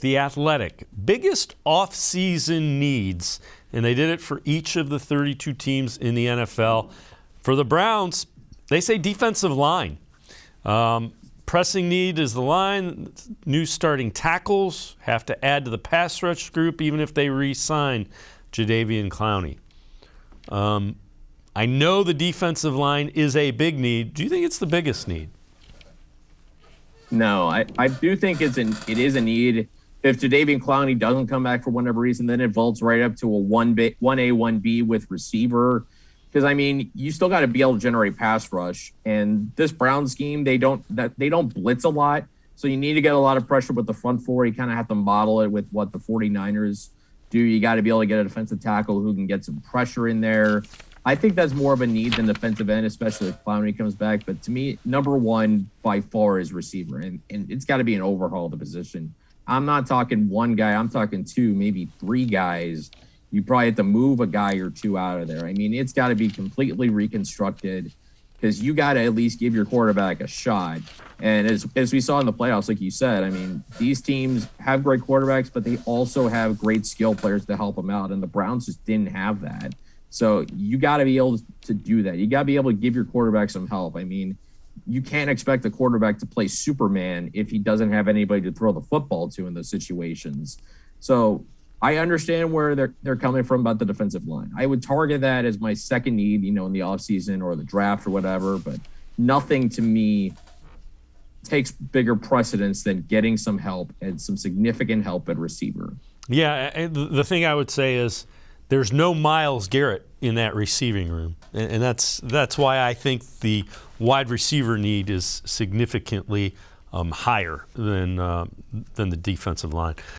The Athletic, biggest off-season needs, and they did it for each of the 32 teams in the NFL. For the Browns, they say defensive line. Pressing need is the line. New starting tackles have to add to the pass rush group, even if they re-sign Jadeveon Clowney. I know the defensive line is a big need. Do you think it's the biggest need? No, I do think it is a need. If Jadeveon Clowney doesn't come back for whatever reason, then it vaults right up to a 1A, 1B with receiver. Because, I mean, you still got to be able to generate pass rush. And this Brown scheme, they don't blitz a lot. So you need to get a lot of pressure with the front four. You kind of have to model it with what the 49ers do. You got to be able to get a defensive tackle who can get some pressure in there. I think that's more of a need than defensive end, especially if Clowney comes back. But to me, number one by far is receiver. And it's got to be an overhaul of the position. I'm not talking one guy. I'm talking two, maybe three guys. You probably have to move a guy or two out of there. I mean, it's got to be completely reconstructed because you got to at least give your quarterback a shot. And as we saw in the playoffs, like you said, I mean, these teams have great quarterbacks, but they also have great skill players to help them out. And the Browns just didn't have that. So you got to be able to do that. You got to be able to give your quarterback some help. I mean, you can't expect the quarterback to play Superman if he doesn't have anybody to throw the football to in those situations. So I understand where they're coming from about the defensive line. I would target that as my second need, in the offseason or the draft or whatever, but nothing to me takes bigger precedence than getting some help and some significant help at receiver. Yeah, the thing I would say is there's no Myles Garrett in that receiving room, and that's why I think the wide receiver need is significantly higher than the defensive line.